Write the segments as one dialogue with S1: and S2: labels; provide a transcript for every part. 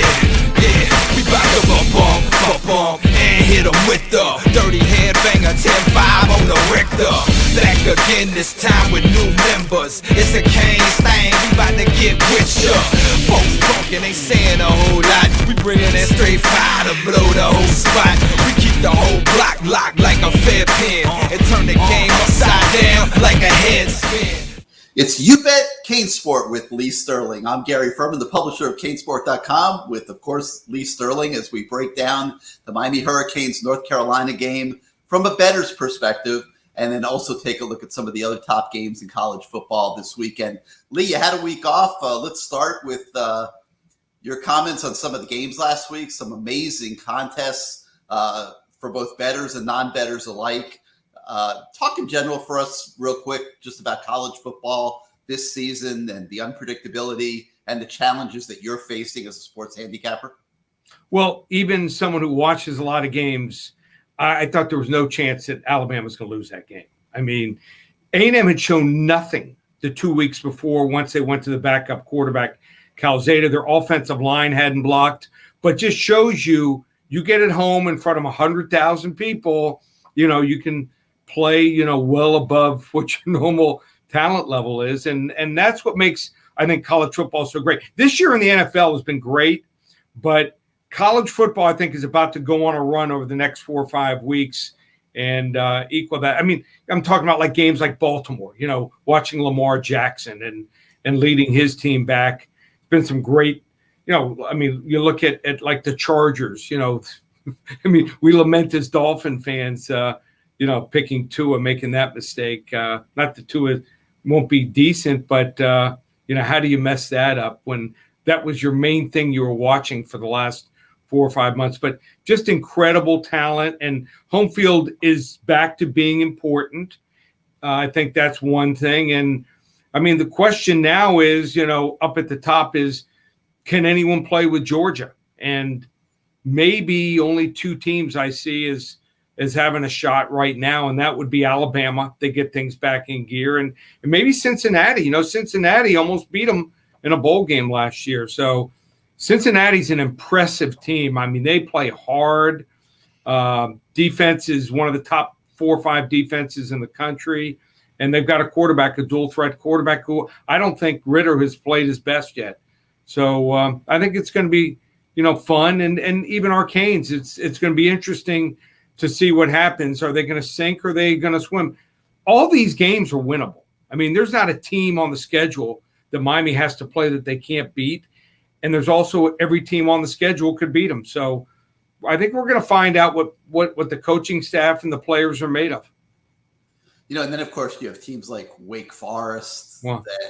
S1: yeah. We bout to bump, and hit 'em with the dirty headbanger 10-5 on the Richter. Back again this time with new members. It's a Cane's thing, we bout to get with ya. Folks talking, ain't saying a whole lot. We bringing that straight fire to blow the whole spot. We keep the whole block locked like a fair pin, and turn the game upside down like a head spin.
S2: It's You Bet CaneSport with Lee Sterling. I'm Gary Furman, the publisher of CaneSport.com, with, of course, Lee Sterling as we break down the Miami Hurricanes North Carolina game from a bettor's perspective, and then also take a look at some of the other top games in college football this weekend. Lee, you had a week off. Let's start with your comments on some of the games last week. Some amazing contests for both bettors and non-bettors alike. Talk in general for us real quick just about college football this season and the unpredictability and the challenges that you're facing as a sports handicapper.
S3: Well, even someone who watches a lot of games, I thought there was no chance that Alabama was going to lose that game. I mean, A&M had shown nothing the 2 weeks before once they went to the backup quarterback, Calzada. Their offensive line hadn't blocked, but just shows you get at home in front of 100,000 people, you can play, well above what your normal talent level is. And that's what makes, I think, college football so great. This year in the NFL has been great, but college football, I think, is about to go on a run over the next 4 or 5 weeks and equal that. I mean, I'm talking about like games like Baltimore, watching Lamar Jackson and leading his team back. It's been some great, you look at like the Chargers, we lament as Dolphin fans, picking Tua, making that mistake. Not that Tua won't be decent, but, how do you mess that up when that was your main thing you were watching for the last 4 or 5 months? But just incredible talent, and home field is back to being important. I think that's one thing. And, the question now is, up at the top is, can anyone play with Georgia? And maybe only 2 teams I see is having a shot right now, and that would be Alabama. They get things back in gear, and maybe Cincinnati. Cincinnati almost beat them in a bowl game last year. So Cincinnati's an impressive team. They play hard. Defense is one of the top 4 or 5 defenses in the country, and they've got a quarterback, a dual-threat quarterback, who I don't think Ritter has played his best yet. So I think it's going to be, fun, and even our Canes. It's going to be interesting to see what happens. Are they going to sink or are they going to swim? All these games are winnable. There's not a team on the schedule that Miami has to play that they can't beat. And there's also every team on the schedule could beat them. So I think we're going to find out what the coaching staff and the players are made of.
S2: And then, of course, you have teams like Wake Forest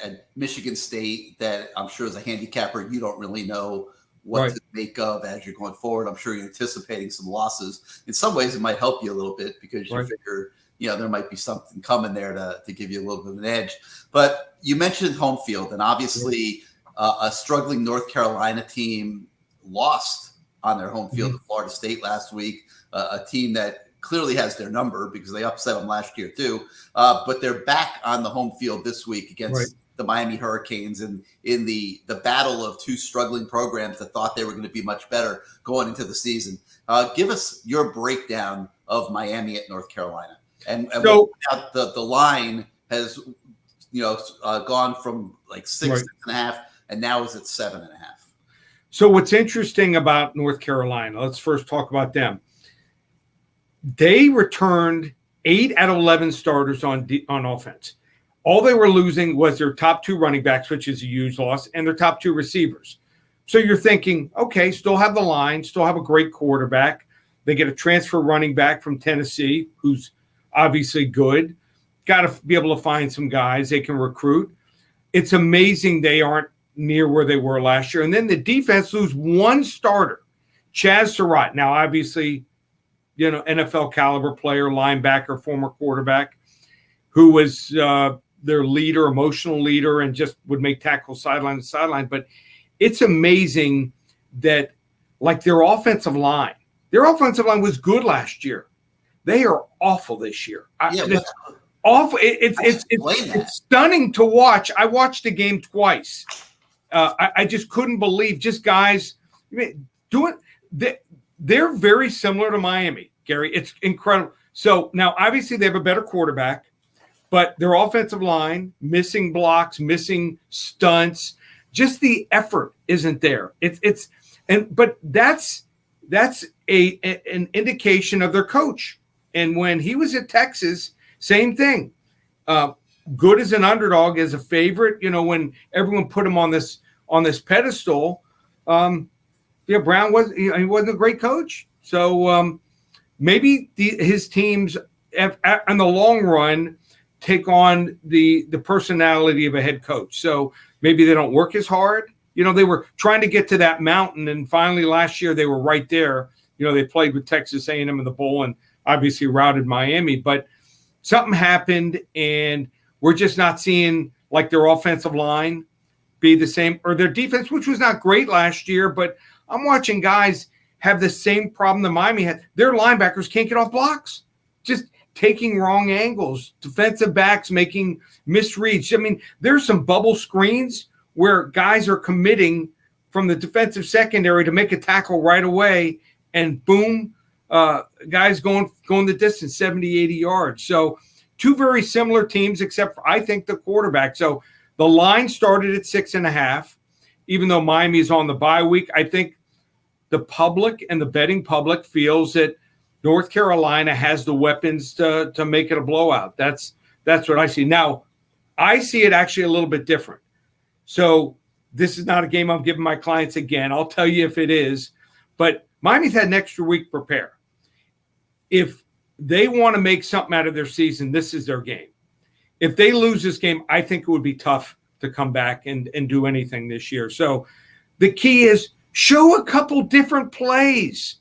S2: and Michigan State that I'm sure as a handicapper, you don't really know what to make of as you're going forward. I'm sure you're anticipating some losses. In some ways, it might help you a little bit because you figure, there might be something coming there to give you a little bit of an edge. But you mentioned home field, and obviously a struggling North Carolina team lost on their home field to Florida State last week, a team that clearly has their number because they upset them last year too. But they're back on the home field this week against the Miami Hurricanes, and in the battle of 2 struggling programs that thought they were going to be much better going into the season. Give us your breakdown of Miami at North Carolina, and so, the line has gone from like 6.5, and now is at 7.5.
S3: So what's interesting about North Carolina? Let's first talk about them. They returned 8 out of 11 starters on offense. All they were losing was their top 2 running backs, which is a huge loss, and their top 2 receivers. So you're thinking, okay, still have the line, still have a great quarterback. They get a transfer running back from Tennessee, who's obviously good. Got to be able to find some guys they can recruit. It's amazing they aren't near where they were last year. And then the defense lose 1 starter, Chaz Surratt. Now, obviously, NFL caliber player, linebacker, former quarterback, who was their leader, emotional leader, and just would make tackles sideline to sideline. But it's amazing that, like, their offensive line was good last year. They are awful this year. It's awful. It's stunning to watch. I watched the game twice. I just couldn't believe just guys I mean, they're very similar to Miami, Gary. It's incredible. So now, obviously, they have a better quarterback, but their offensive line, missing blocks, missing stunts, just the effort isn't there. But that's an indication of their coach. And when he was at Texas, same thing. Good as an underdog, as a favorite. When everyone put him on this pedestal, Brown he wasn't a great coach. So maybe his teams, in the long run, take on the personality of a head coach. So maybe they don't work as hard. They were trying to get to that mountain, and finally last year they were right there. They played with Texas A&M in the bowl and obviously routed Miami. But something happened, and we're just not seeing like their offensive line be the same, or their defense, which was not great last year. But I'm watching guys have the same problem that Miami had. Their linebackers can't get off blocks, just taking wrong angles, defensive backs making misreads. I mean, there's some bubble screens where guys are committing from the defensive secondary to make a tackle right away, and boom, guys going the distance, 70, 80 yards. So two very similar teams, except for, I think, the quarterback. So the line started at 6.5, even though Miami is on the bye week. I think the public and the betting public feels that North Carolina has the weapons to make it a blowout. That's what I see. Now, I see it actually a little bit different. So this is not a game I'm giving my clients again. I'll tell you if it is. But Miami's had an extra week to prepare. If they want to make something out of their season, this is their game. If they lose this game, I think it would be tough to come back and do anything this year. So the key is show a couple different plays.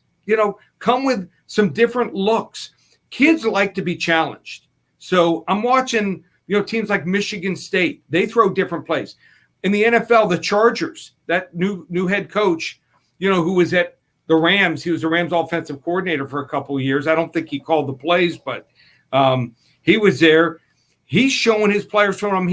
S3: Come with some different looks. Kids like to be challenged. So I'm watching, teams like Michigan State. They throw different plays. In the NFL, the Chargers, that new head coach, who was at the Rams, he was the Rams offensive coordinator for a couple of years. I don't think he called the plays, but he was there. He's showing his players from I'm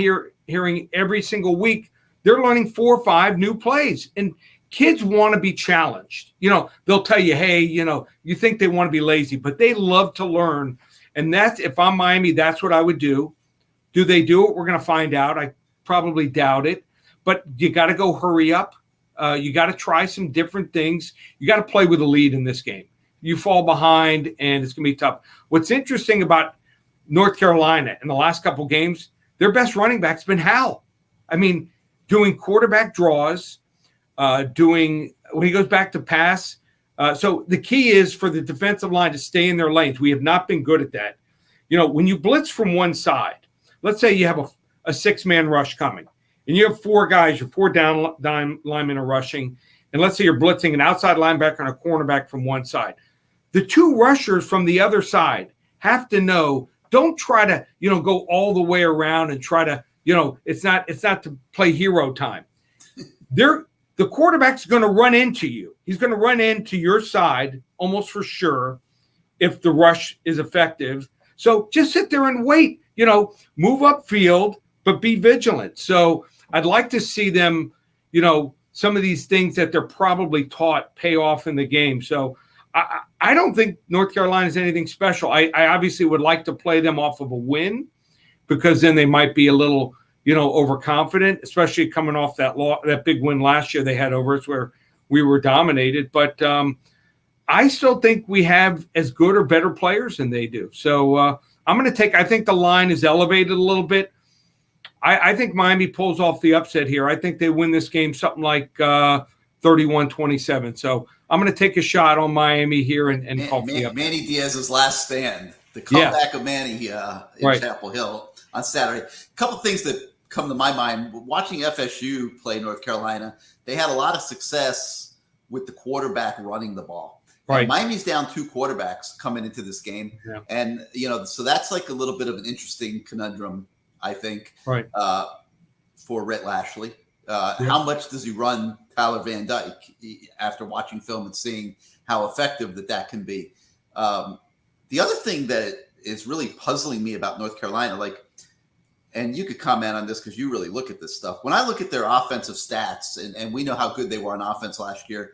S3: hearing every single week. They're learning 4 or 5 new plays. And kids want to be challenged. They'll tell you, hey, you think they want to be lazy, but they love to learn. And that's, if I'm Miami, that's what I would do. Do they do it? We're going to find out. I probably doubt it. But you got to go hurry up. You got to try some different things. You got to play with a lead in this game. You fall behind, and it's going to be tough. What's interesting about North Carolina in the last couple games, their best running back's been Hal. I mean, doing quarterback draws, when he goes back to pass. So the key is for the defensive line to stay in their lanes. We have not been good at that. When you blitz from one side, let's say you have a 6-man rush coming, and you have 4 guys, your 4 down linemen are rushing, and let's say you're blitzing an outside linebacker and a cornerback from one side. The 2 rushers from the other side have to know, don't try to, go all the way around and try to, it's not to play hero time. The quarterback's going to run into you. He's going to run into your side almost for sure if the rush is effective. So just sit there and wait, move upfield, but be vigilant. So I'd like to see them, some of these things that they're probably taught pay off in the game. So I don't think North Carolina is anything special. I obviously would like to play them off of a win, because then they might be a little – overconfident, especially coming off that big win last year they had over us where we were dominated. But I still think we have as good or better players than they do. So I'm going to I think the line is elevated a little bit. I think Miami pulls off the upset here. I think they win this game something like 31-27. So I'm going to take a shot on Miami here and call for the upset.
S2: Manny Diaz's last stand, the comeback of Manny in Chapel Hill on Saturday. A couple things that come to my mind watching FSU play North Carolina. They had a lot of success with the quarterback running the ball. Right. And Miami's down 2 quarterbacks coming into this game. Yeah. And, so that's like a little bit of an interesting conundrum, I think, right. For Rhett Lashley. How much does he run Tyler Van Dyke after watching film and seeing how effective that can be? The other thing that is really puzzling me about North Carolina, and you could comment on this because you really look at this stuff. When I look at their offensive stats, and we know how good they were on offense last year,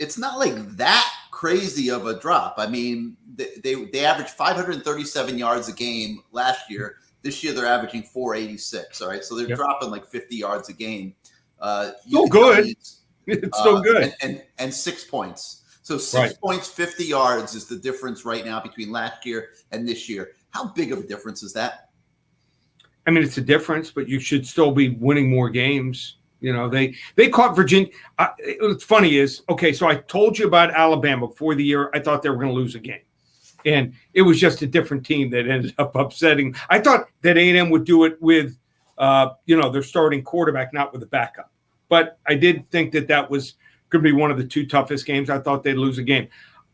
S2: it's not like that crazy of a drop. I mean, they averaged 537 yards a game last year. This year they're averaging 486. All right, so they're dropping like 50 yards a game.
S3: Still good. It's still good.
S2: And 6 points. So 6 points, 50 yards is the difference right now between last year and this year. How big of a difference is that?
S3: I mean, it's a difference, but you should still be winning more games. You know, they caught Virginia. What's funny is, okay, so I told you about Alabama before the year. I thought they were going to lose a game. And it was just a different team that ended up upsetting. I thought that A&M would do it with, their starting quarterback, not with the backup. But I did think that was going to be one of the two toughest games. I thought they'd lose a game.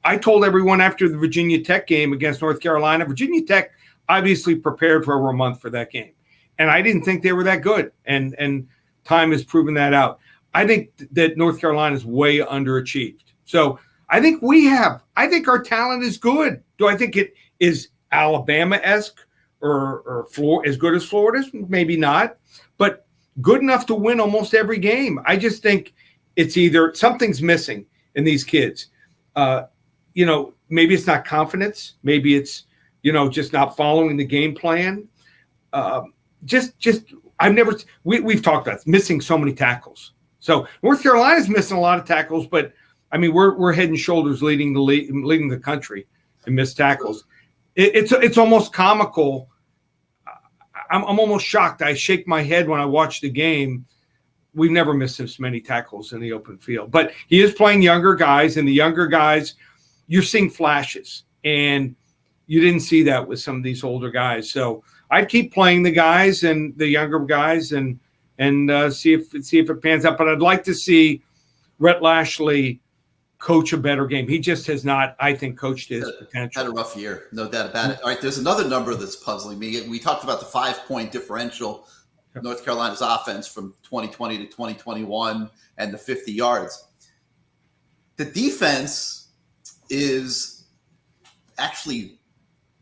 S3: I told everyone after the Virginia Tech game against North Carolina, Virginia Tech obviously prepared for over a month for that game. And I didn't think they were that good. And time has proven that out. I think that North Carolina is way underachieved. So I think our talent is good. Do I think it is Alabama-esque or as good as Florida's? Maybe not. But good enough to win almost every game. I just think it's either something's missing in these kids. Maybe it's not confidence. Maybe it's, just not following the game plan. We've talked about missing so many tackles. So North Carolina's missing a lot of tackles, but I mean, we're head and shoulders leading the country in missed tackles. It's almost comical. I'm almost shocked. I shake my head when I watch the game. We've never missed this many tackles in the open field, but he is playing younger guys, and the younger guys, you're seeing flashes, and you didn't see that with some of these older guys. So I'd keep playing the guys and the younger guys and see if it pans out. But I'd like to see Rhett Lashley coach a better game. He just has not, I think, coached his potential.
S2: Had a rough year, no doubt about it. All right, there's another number that's puzzling me. We talked about the 5-point differential, North Carolina's offense from 2020 to 2021, and the 50 yards. The defense is actually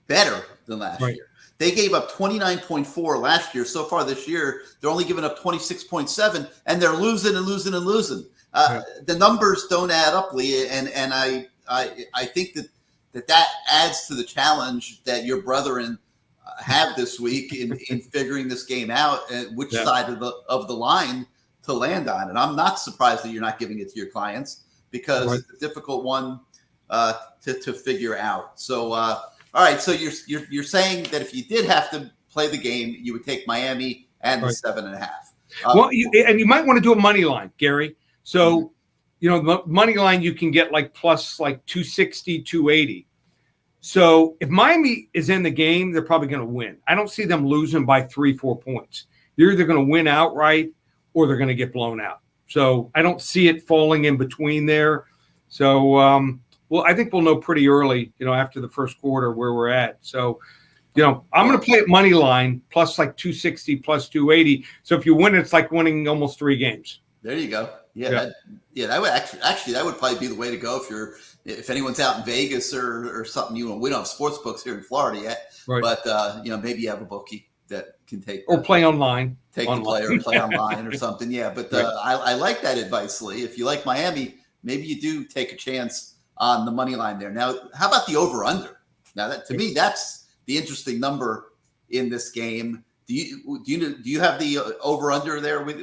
S2: better than last year. They gave up 29.4 last year. So far this year, they're only giving up 26.7, and they're losing and losing and losing. The numbers don't add up, Lee, and I think that adds to the challenge that your brethren have this week in figuring this game out and which side of the line to land on. And I'm not surprised that you're not giving it to your clients because it's a difficult one to figure out. So, all right. So you're saying that if you did have to play the game, you would take Miami and the 7.5.
S3: You might want to do a money line, Gary. So, the money line you can get like plus like 260, 280. So if Miami is in the game, they're probably going to win. I don't see them losing by 3-4 points. They're either going to win outright or they're going to get blown out. So I don't see it falling in between there. So, I think we'll know pretty early, after the first quarter where we're at. So, I'm going to play at money line plus like 260 plus 280. So if you win, it's like winning almost 3 games.
S2: There you go. That would actually that would probably be the way to go if anyone's out in Vegas or something. We don't have sports books here in Florida yet, but maybe you have a bookie that can take
S3: or play online,
S2: the player and play online or something. Yeah, but I like that advice, Lee. If you like Miami, maybe you do take a chance on the money line there. Now, how about the over under? Now, that to me, that's the interesting number in this game. Do you have the over under there with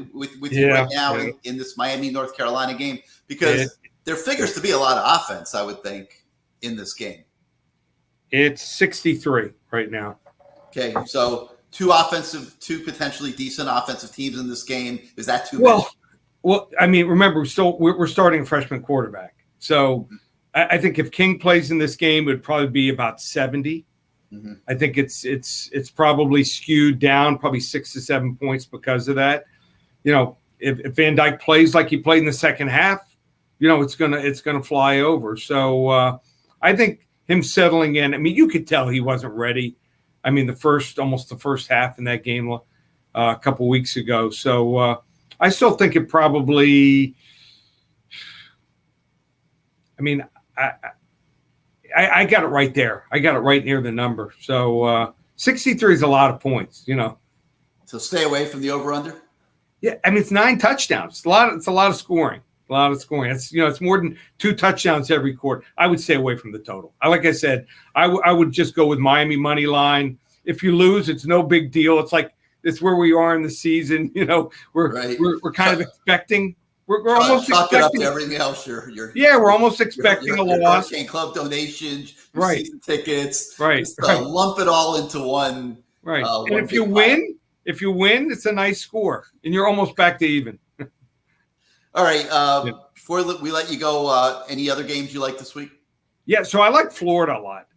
S2: you right now in this Miami North Carolina game? Because there figures to be a lot of offense, I would think, in this game.
S3: It's 63 right now.
S2: Okay, so two potentially decent offensive teams in this game. Is that too much?
S3: Well, I mean, remember, we're starting a freshman quarterback. So I think if King plays in this game, it would probably be about 70. Mm-hmm. I think it's probably skewed down, probably 6 to 7 points because of that. If Van Dyke plays like he played in the second half, it's gonna fly over. So I think him settling in. I mean, you could tell he wasn't ready. I mean, almost the first half in that game a couple weeks ago. So I still think it probably. I mean, I got it right there. I got it right near the number. So 63 is a lot of points,
S2: So stay away from the over-under?
S3: Yeah, I mean, it's 9 touchdowns. It's a lot of scoring. A lot of scoring. It's more than 2 touchdowns every quarter. I would stay away from the total. Like I said, I would just go with Miami money line. If you lose, it's no big deal. It's where we are in the season. We're kind of expecting. We're almost
S2: chalk it up to
S3: expecting
S2: everything else.
S3: we're almost expecting a loss.
S2: Hurricane Club donations,
S3: right?
S2: Season tickets,
S3: right?
S2: Just, lump it all into one.
S3: Right. And if you win, it's a nice score, and you're almost back to even.
S2: All right. Before we let you go, any other games you like this week?
S3: Yeah, so I like Florida a lot.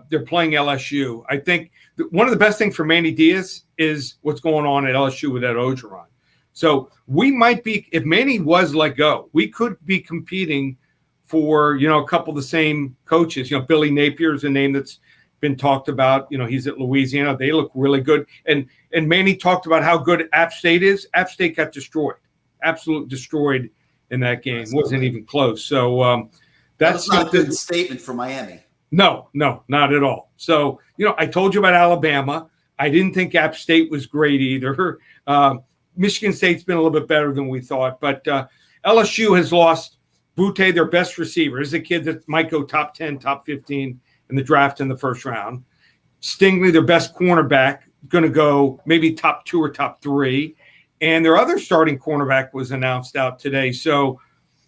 S3: They're playing LSU. I think one of the best things for Manny Diaz is what's going on at LSU with Ed Ogeron. So we might be, if Manny was let go, we could be competing for, a couple of the same coaches. Billy Napier is a name that's been talked about. He's at Louisiana. They look really good. And Manny talked about how good App State is. App State got destroyed. Absolutely destroyed in that game. Wasn't even close. So that's
S2: not a good statement for Miami.
S3: No, not at all. So, I told you about Alabama. I didn't think App State was great either. Michigan State's been a little bit better than we thought. But LSU has lost Butte, their best receiver. This is a kid that might go top 10, top 15 in the draft in the first round. Stingley, their best cornerback, going to go maybe top 2 or top 3. And their other starting cornerback was announced out today. So,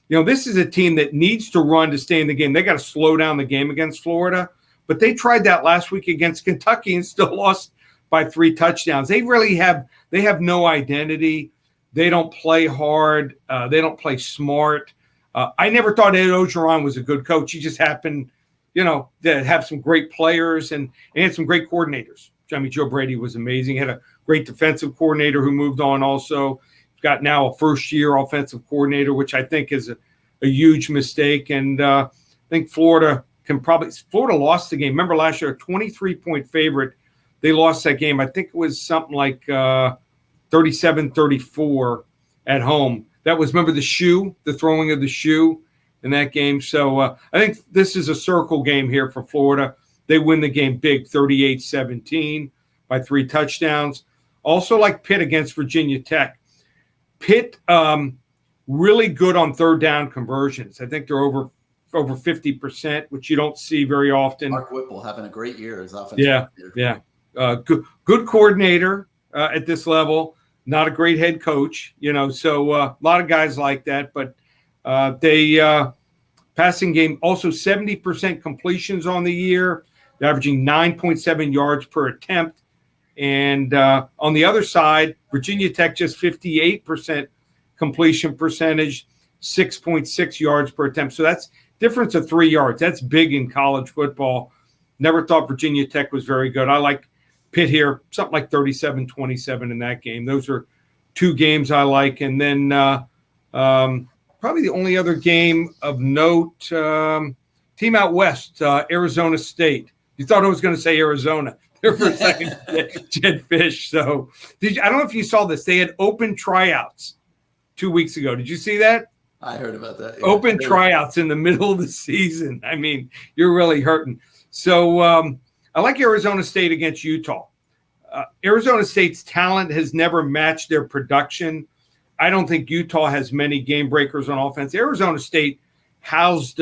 S3: this is a team that needs to run to stay in the game. They got to slow down the game against Florida. But they tried that last week against Kentucky and still lost by 3 touchdowns. They really have no identity. They don't play hard. They don't play smart. I never thought Ed Ogeron was a good coach. He just happened, to have some great players and had some great coordinators. Joe Brady was amazing. He had a great defensive coordinator who moved on also. He's got now a first-year offensive coordinator, which I think is a huge mistake. And I think Florida lost the game. Remember last year, a 23-point favorite. They lost that game. I think it was something like 37-34 at home. That was, remember the throwing of the shoe in that game. So I think this is a circle game here for Florida. They win the game big, 38-17 by 3 touchdowns. Also like Pitt against Virginia Tech. Pitt really good on third down conversions. I think they're over 50%, which you don't see very often.
S2: Mark Whipple having a great year as offensive coordinator.
S3: Yeah. Good coordinator at this level. Not a great head coach, so a lot of guys like that. But they passing game also 70% completions on the year. They're averaging 9.7 yards per attempt. And on the other side, Virginia Tech just 58% completion percentage, 6.6 yards per attempt. So that's difference of 3 yards. That's big in college football. Never thought Virginia Tech was very good. I like Pitt here, something like 37-27 in that game. Those are 2 games I like. And then probably the only other game of note, team out west, Arizona State. You thought I was going to say Arizona there for a second, Jed Fish. So I don't know if you saw this. They had open tryouts 2 weeks ago. Did you see that?
S2: I heard about that. Yeah.
S3: Open tryouts in the middle of the season. I mean, you're really hurting. So I like Arizona State against Utah. Arizona State's talent has never matched their production. I don't think Utah has many game breakers on offense. Arizona State housed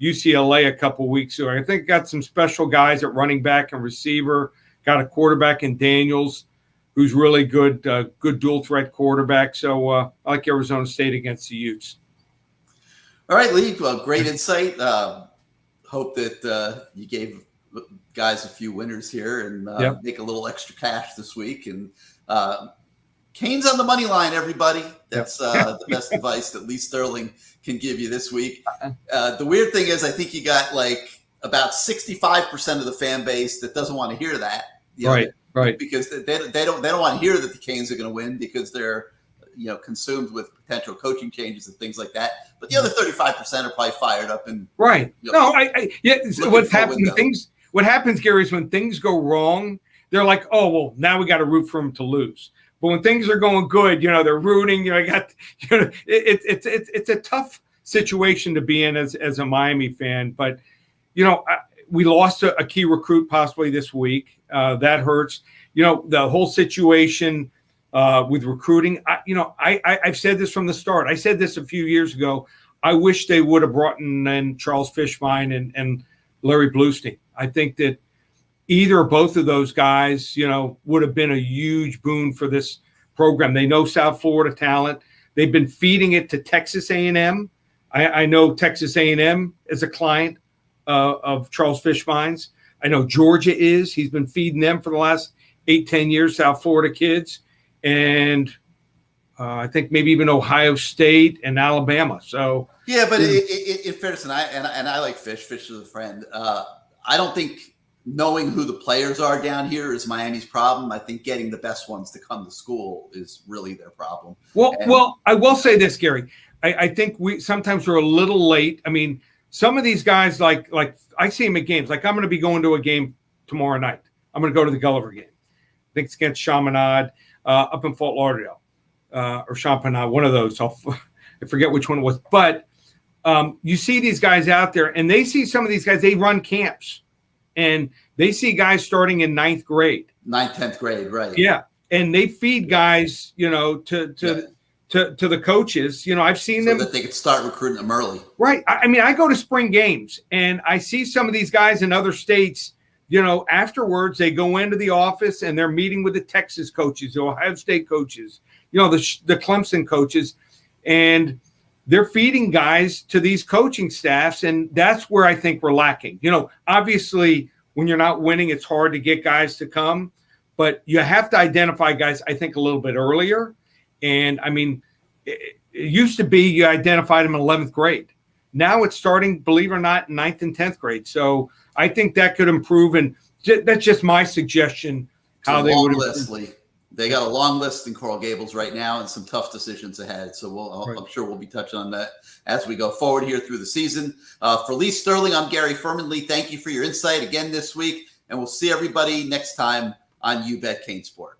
S3: UCLA a couple weeks ago. I think got some special guys at running back and receiver. Got a quarterback in Daniels who's really good, good dual threat quarterback. So I like Arizona State against the Utes.
S2: All right, Lee. Well, great insight. Hope that you gave guys a few winners here and make a little extra cash this week. And Cane's on the money line, everybody. That's the best advice that Lee Sterling can give you this week. The weird thing is I think you got like about 65% of the fan base that doesn't want to hear that.
S3: Right.
S2: Because they don't want to hear that the Canes are going to win because they're consumed with potential coaching changes and things like that. But the other 35% are probably fired up and
S3: right. What happens, Gary, is when things go wrong, they're like, oh well, now we got to root for them to lose. But when things are going good, they're rooting. It's a tough situation to be in as a Miami fan. But we lost a key recruit possibly this week. That hurts. The whole situation with recruiting. I've said this from the start. I said this a few years ago. I wish they would have brought in Charles Fishbein and Larry Bluestein. I think that either or both of those guys, would have been a huge boon for this program. They know South Florida talent. They've been feeding it to Texas A&M. I know Texas A&M is a client of Charles Fishbein's. I know Georgia is. He's been feeding them for the last 8-10 years, South Florida kids. And I think maybe even Ohio State and Alabama. So
S2: yeah, but in fairness, and I like Fish. Fish is a friend. I don't think knowing who the players are down here is Miami's problem. I think getting the best ones to come to school is really their problem.
S3: Well, I will say this, Gary. I think sometimes we're a little late. I mean, some of these guys, like I see them at games. Like I'm going to be going to a game tomorrow night. I'm going to go to the Gulliver game. I think it's against Chaminade up in Fort Lauderdale or Chaminade, one of those. I forget which one it was. But you see these guys out there, and they see some of these guys. They run camps, and they see guys starting in 9th grade.
S2: 9th, 10th grade, right.
S3: Yeah, and they feed guys, to the coaches. I've seen them
S2: that they could start recruiting them early.
S3: Right. I mean, I go to spring games and I see some of these guys in other states, afterwards they go into the office and they're meeting with the Texas coaches, the Ohio State coaches, the Clemson coaches, and they're feeding guys to these coaching staffs. And that's where I think we're lacking. Obviously when you're not winning, it's hard to get guys to come, but you have to identify guys, I think, a little bit earlier. And I mean, it used to be you identified them in 11th grade. Now it's starting, believe it or not, in 9th and 10th grade. So I think that could improve. And that's just my suggestion. How they would improve.
S2: They got a long list in Coral Gables right now and some tough decisions ahead. So I'm sure we'll be touching on that as we go forward here through the season. For Lee Sterling, I'm Gary Furman. Lee, thank you for your insight again this week. And we'll see everybody next time on You Bet CaneSport.